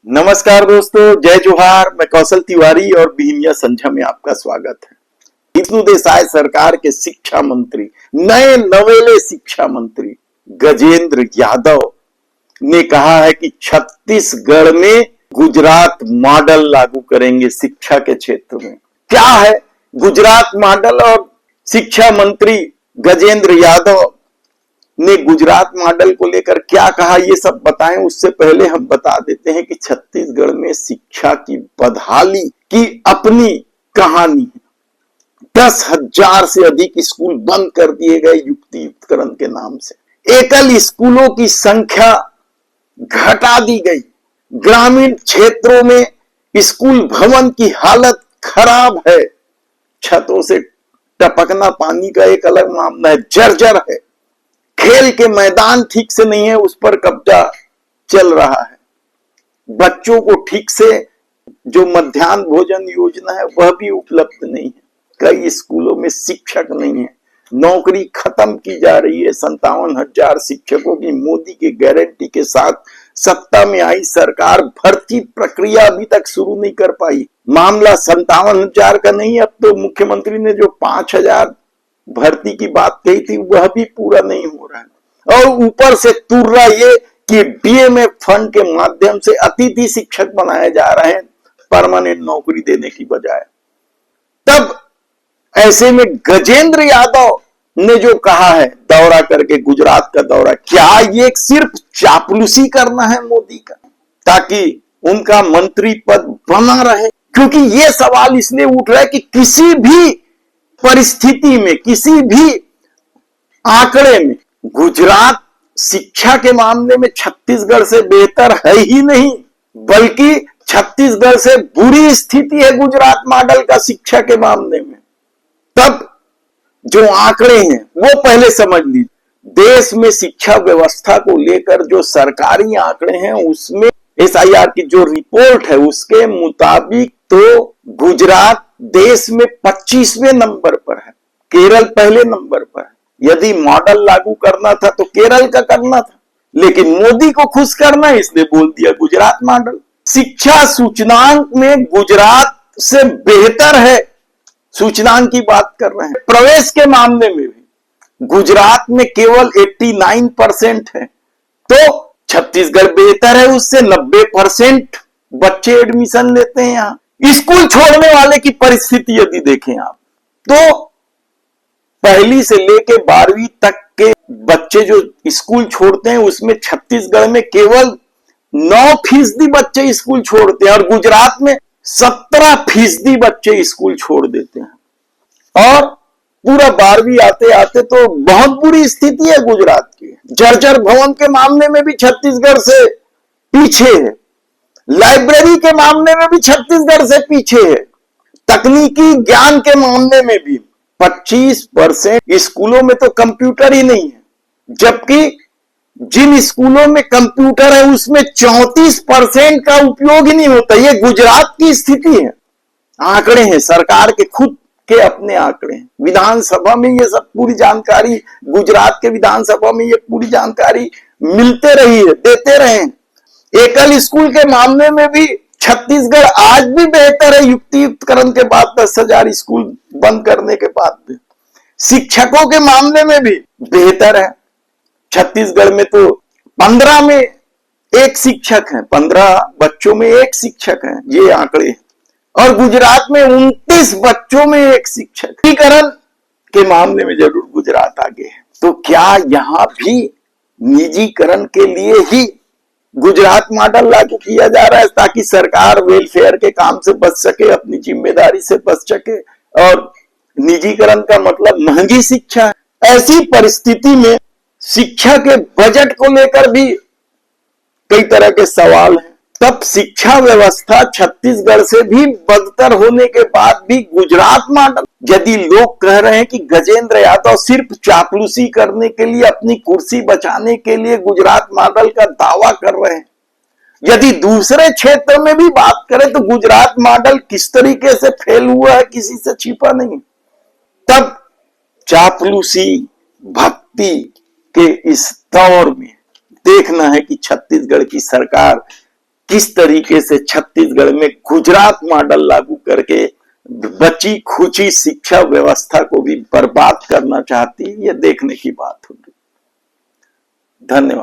नमस्कार दोस्तों, जय जोहार। मैं कौशल तिवारी और बिहिनिया संझा में आपका स्वागत है। विष्णु देसाई सरकार के शिक्षा मंत्री, नए नवेले शिक्षा मंत्री गजेंद्र यादव ने कहा है कि छत्तीसगढ़ में गुजरात मॉडल लागू करेंगे शिक्षा के क्षेत्र में। क्या है गुजरात मॉडल? और शिक्षा मंत्री गजेंद्र यादव ने गुजरात मॉडल को लेकर क्या कहा, ये सब बताएं। उससे पहले हम बता देते हैं कि छत्तीसगढ़ में शिक्षा की बदहाली की अपनी कहानी है। 10,000 से अधिक स्कूल बंद कर दिए गए युक्तियुक्तकरण के नाम से। एकल स्कूलों की संख्या घटा दी गई। ग्रामीण क्षेत्रों में स्कूल भवन की हालत खराब है। छतों से टपकना पानी का एक अलग मामला है, जर्जर है। खेल के मैदान ठीक से नहीं है, उस पर कब्जा चल रहा है। बच्चों को ठीक से जो मध्याह्न भोजन योजना है वह भी उपलब्ध नहीं है। कई स्कूलों में शिक्षक नहीं है। नौकरी खत्म की जा रही है। 57,000 शिक्षकों की मोदी की गारंटी के साथ सत्ता में आई सरकार भर्ती प्रक्रिया अभी तक शुरू नहीं कर पाई। मामला 57,000 का नहीं, अब तो मुख्यमंत्री ने जो 5,000 भर्ती की बात कही थी वह भी पूरा नहीं हो रहा है। और ऊपर से तुर्रा ये कि डीएमएफ फंड के माध्यम से अतिथि शिक्षक बनाए जा रहे हैं परमानेंट नौकरी देने की बजाय। तब ऐसे में गजेंद्र यादव ने जो कहा है दौरा करके, गुजरात का दौरा, क्या ये सिर्फ चापलूसी करना है मोदी का ताकि उनका मंत्री पद बना रहे? क्योंकि ये सवाल इसलिए उठ रहा है कि किसी भी परिस्थिति में, किसी भी आंकड़े में गुजरात शिक्षा के मामले में छत्तीसगढ़ से बेहतर है ही नहीं, बल्कि छत्तीसगढ़ से बुरी स्थिति है गुजरात मॉडल का शिक्षा के मामले में। तब जो आंकड़े हैं वो पहले समझ लीजिए। देश में शिक्षा व्यवस्था को लेकर जो सरकारी आंकड़े हैं उसमें एसआईआर की जो रिपोर्ट है उसके मुताबिक तो गुजरात देश में 25वें नंबर पर है। केरल पहले नंबर पर है। यदि मॉडल लागू करना था तो केरल का करना था, लेकिन मोदी को खुश करना है इसलिए बोल दिया गुजरात मॉडल। शिक्षा सूचकांक में गुजरात से बेहतर है। सूचकांक की बात कर रहे हैं। प्रवेश के मामले में भी गुजरात में केवल 89% है, तो छत्तीसगढ़ बेहतर है उससे। 90% बच्चे एडमिशन लेते हैं यहां। स्कूल छोड़ने वाले की परिस्थिति यदि देखें आप, तो पहली से लेके 12वीं तक के बच्चे जो स्कूल छोड़ते हैं उसमें छत्तीसगढ़ में केवल 9% बच्चे स्कूल छोड़ते हैं और गुजरात में 17% बच्चे स्कूल छोड़ देते हैं। और पूरा 12वीं आते आते तो बहुत बुरी स्थिति है गुजरात की। जर्जर भवन के मामले में भी छत्तीसगढ़ से पीछे है। लाइब्रेरी के मामले में भी छत्तीसगढ़ से पीछे है। तकनीकी ज्ञान के मामले में भी 25% स्कूलों में तो कंप्यूटर ही नहीं है, जबकि जिन स्कूलों में कंप्यूटर है उसमें 34% का उपयोग ही नहीं होता। ये गुजरात की स्थिति है। आंकड़े हैं, सरकार के खुद के अपने आंकड़े हैं। विधानसभा में ये सब पूरी जानकारी, गुजरात के विधानसभा में ये पूरी जानकारी मिलते रही है, देते रहे हैं। एकल स्कूल के मामले में भी छत्तीसगढ़ आज भी बेहतर है युक्तियुक्तकरण के बाद, 10,000 स्कूल बंद करने के बाद भी। शिक्षकों के मामले में भी बेहतर है। छत्तीसगढ़ में तो 15 में एक शिक्षक है, 15 बच्चों में एक शिक्षक है, ये आंकड़े हैं। और गुजरात में 29 बच्चों में एक शिक्षक। निजीकरण के मामले में जरूर गुजरात आगे है। तो क्या यहां भी निजीकरण के लिए ही गुजरात मॉडल लागू किया जा रहा है ताकि सरकार वेलफेयर के काम से बच सके, अपनी जिम्मेदारी से बच सके? और निजीकरण का मतलब महंगी शिक्षा है। ऐसी परिस्थिति में शिक्षा के बजट को लेकर भी कई तरह के सवाल हैं। तब शिक्षा व्यवस्था छत्तीसगढ़ से भी बदतर होने के बाद भी गुजरात मॉडल, यदि लोग कह रहे हैं कि गजेंद्र यादव सिर्फ चापलूसी करने के लिए, अपनी कुर्सी बचाने के लिए गुजरात मॉडल का दावा कर रहे हैं, यदि दूसरे क्षेत्र में भी बात करें तो गुजरात मॉडल किस तरीके से फेल हुआ है किसी से छिपा नहीं। तब चापलूसी भक्ति के इस दौर में देखना है कि छत्तीसगढ़ की सरकार किस तरीके से छत्तीसगढ़ में गुजरात मॉडल लागू करके बची खुची शिक्षा व्यवस्था को भी बर्बाद करना चाहती है, यह देखने की बात होगी। धन्यवाद।